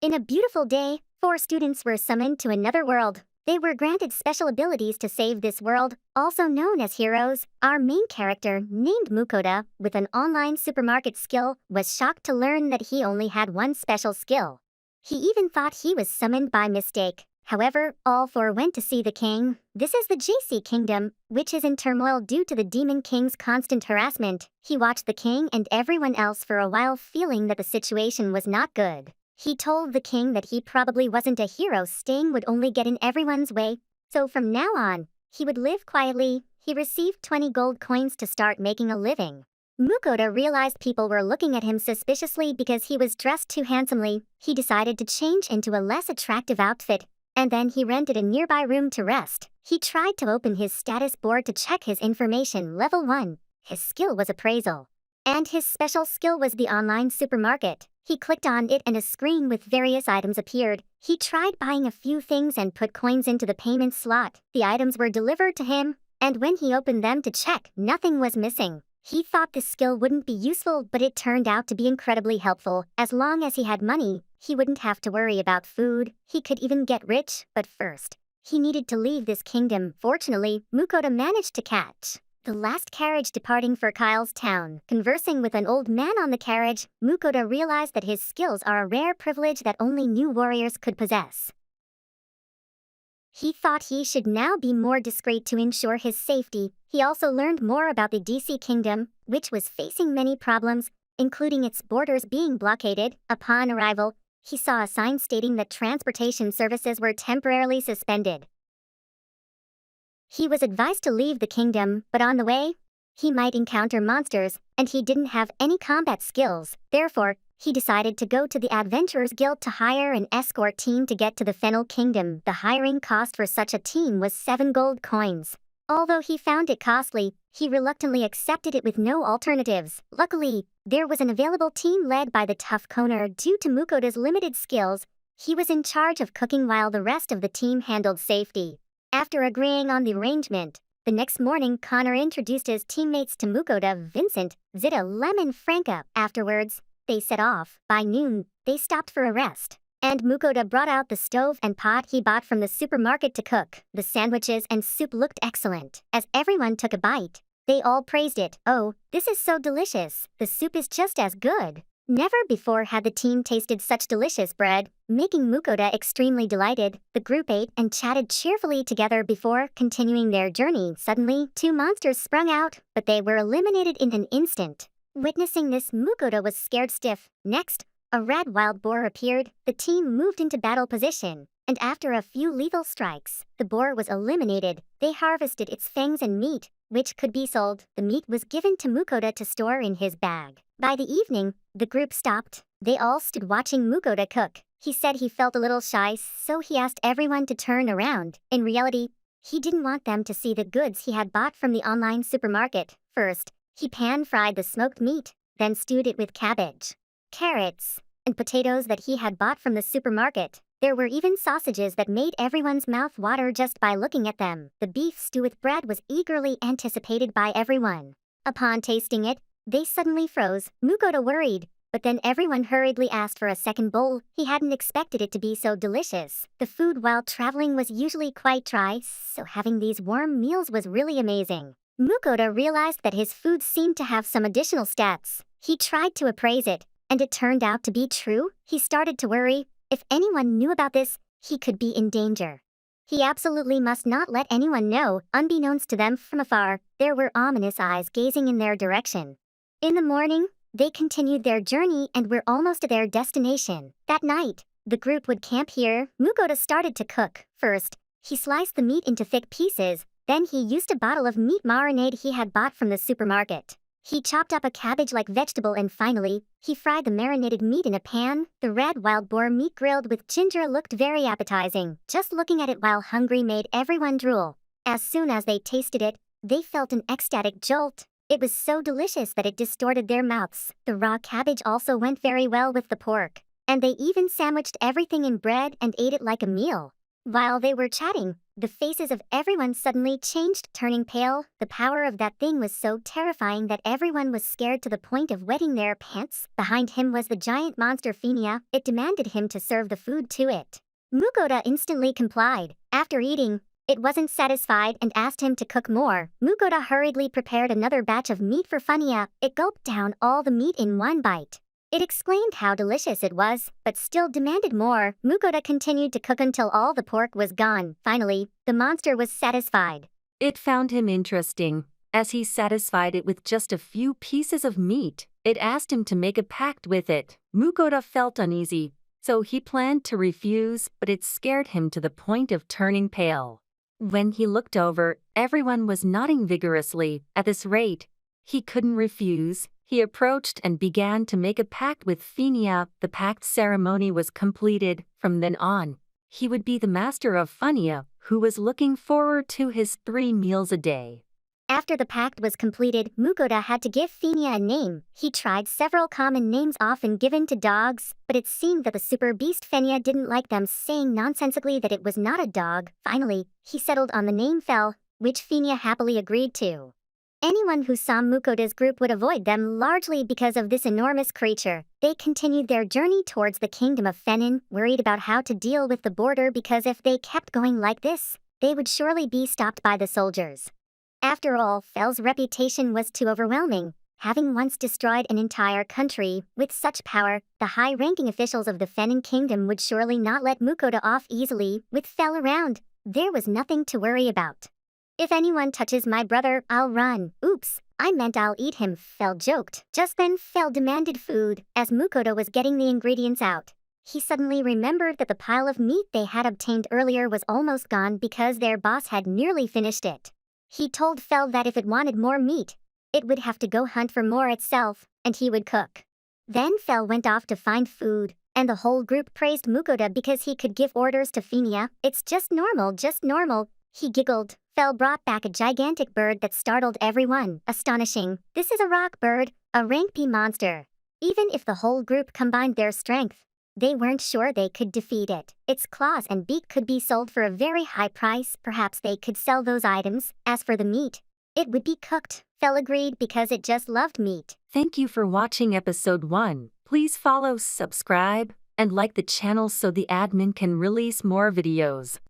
In a beautiful day, 4 students were summoned to another world. They were granted special abilities to save this world, also known as heroes. Our main character, named Mukoda, with an online supermarket skill, was shocked to learn that he only had one special skill. He even thought he was summoned by mistake. However, all 4 went to see the king. This is the JC Kingdom, which is in turmoil due to the Demon King's constant harassment. He watched the king and everyone else for a while, feeling that the situation was not good. He told the king that he probably wasn't a hero, staying would only get in everyone's way, so from now on, he would live quietly. He received 20 gold coins to start making a living. Mukoda realized people were looking at him suspiciously because he was dressed too handsomely. He decided to change into a less attractive outfit, and then he rented a nearby room to rest. He tried to open his status board to check his information. Level 1. His skill was appraisal. And his special skill was the online supermarket. He clicked on it and a screen with various items appeared. He tried buying a few things and put coins into the payment slot. The items were delivered to him, and when he opened them to check, nothing was missing. He thought this skill wouldn't be useful, but it turned out to be incredibly helpful. As long as he had money, he wouldn't have to worry about food. He could even get rich, but first, he needed to leave this kingdom. Fortunately, Mukoda managed to catch the last carriage departing for Kyle's town. Conversing with an old man on the carriage, Mukoda realized that his skills are a rare privilege that only new warriors could possess. He thought he should now be more discreet to ensure his safety. He also learned more about the DC Kingdom, which was facing many problems, including its borders being blockaded. Upon arrival, he saw a sign stating that transportation services were temporarily suspended. He was advised to leave the kingdom, but on the way, he might encounter monsters, and he didn't have any combat skills. Therefore, he decided to go to the Adventurers Guild to hire an escort team to get to the Fennel Kingdom. The hiring cost for such a team was 7 gold coins. Although he found it costly, he reluctantly accepted it with no alternatives. Luckily, there was an available team led by the tough Connor. Due to Mukoda's limited skills, he was in charge of cooking while the rest of the team handled safety. After agreeing on the arrangement, the next morning Connor introduced his teammates to Mukoda, Vincent, Zita, Lemon, Franca. Afterwards, they set off. By noon, they stopped for a rest, and Mukoda brought out the stove and pot he bought from the supermarket to cook. The sandwiches and soup looked excellent. As everyone took a bite, they all praised it. "Oh, this is so delicious. The soup is just as good." Never before had the team tasted such delicious bread, making Mukoda extremely delighted. The group ate and chatted cheerfully together before continuing their journey. Suddenly, 2 monsters sprung out, but they were eliminated in an instant. Witnessing this, Mukoda was scared stiff. Next, a red wild boar appeared. The team moved into battle position, and after a few lethal strikes, the boar was eliminated. They harvested its fangs and meat, which could be sold. The meat was given to Mukoda to store in his bag. By the evening, the group stopped. They all stood watching Mukoda cook. He said he felt a little shy, so he asked everyone to turn around. In reality, he didn't want them to see the goods he had bought from the online supermarket. First, he pan-fried the smoked meat, then stewed it with cabbage, carrots, and potatoes that he had bought from the supermarket. There were even sausages that made everyone's mouth water just by looking at them. The beef stew with bread was eagerly anticipated by everyone. Upon tasting it, they suddenly froze. Mukoda worried, but then everyone hurriedly asked for a second bowl. He hadn't expected it to be so delicious. The food while traveling was usually quite dry, so having these warm meals was really amazing. Mukoda realized that his food seemed to have some additional stats. He tried to appraise it, and it turned out to be true. He started to worry. If anyone knew about this, he could be in danger. He absolutely must not let anyone know. Unbeknownst to them from afar, there were ominous eyes gazing in their direction. In the morning, they continued their journey and were almost at their destination. That night, the group would camp here. Mukoda started to cook. First, he sliced the meat into thick pieces. Then he used a bottle of meat marinade he had bought from the supermarket. He chopped up a cabbage-like vegetable and finally, he fried the marinated meat in a pan. The red wild boar meat grilled with ginger looked very appetizing. Just looking at it while hungry made everyone drool. As soon as they tasted it, they felt an ecstatic jolt. It was so delicious that it distorted their mouths. The raw cabbage also went very well with the pork, and they even sandwiched everything in bread and ate it like a meal. While they were chatting, The faces of everyone suddenly changed, turning pale. The power of that thing was so terrifying that everyone was scared to the point of wetting their pants. Behind him was the giant monster Phinia. It demanded him to serve the food to it. Mukoda instantly complied. After eating, it wasn't satisfied and asked him to cook more. Mukoda hurriedly prepared another batch of meat for Phinia. It gulped down all the meat in one bite. It exclaimed how delicious it was, but still demanded more. Mukoda continued to cook until all the pork was gone. Finally, the monster was satisfied. It found him interesting. As he satisfied it with just a few pieces of meat, it asked him to make a pact with it. Mukoda felt uneasy, so he planned to refuse, but it scared him to the point of turning pale. When he looked over, everyone was nodding vigorously. At this rate, he couldn't refuse. He approached and began to make a pact with Phinia. The pact ceremony was completed. From then on, he would be the master of Phinia, who was looking forward to his 3 meals a day. After the pact was completed, Mukoda had to give Phinia a name. He tried several common names often given to dogs, but it seemed that the super beast Phinia didn't like them, saying nonsensically that it was not a dog. Finally, he settled on the name Fel, which Phinia happily agreed to. Anyone who saw Mukoda's group would avoid them largely because of this enormous creature. They continued their journey towards the kingdom of Fenin, worried about how to deal with the border because if they kept going like this, they would surely be stopped by the soldiers. After all, Fel's reputation was too overwhelming. Having once destroyed an entire country, with such power, the high-ranking officials of the Fenin kingdom would surely not let Mukoda off easily. With Fel around, there was nothing to worry about. If anyone touches my brother, I'll run. Oops, I meant I'll eat him, Fel joked. Just then Fel demanded food. As Mukoda was getting the ingredients out, he suddenly remembered that the pile of meat they had obtained earlier was almost gone because their boss had nearly finished it. He told Fel that if it wanted more meat, it would have to go hunt for more itself, and he would cook. Then Fel went off to find food, and the whole group praised Mukoda because he could give orders to Phinia. It's just normal, he giggled. Fel brought back a gigantic bird that startled everyone. Astonishing. This is a rock bird, a rank P monster. Even if the whole group combined their strength, they weren't sure they could defeat it. Its claws and beak could be sold for a very high price. Perhaps they could sell those items. As for the meat, it would be cooked. Fel agreed because it just loved meat. Thank you for watching episode 1. Please follow, subscribe, and like the channel so the admin can release more videos.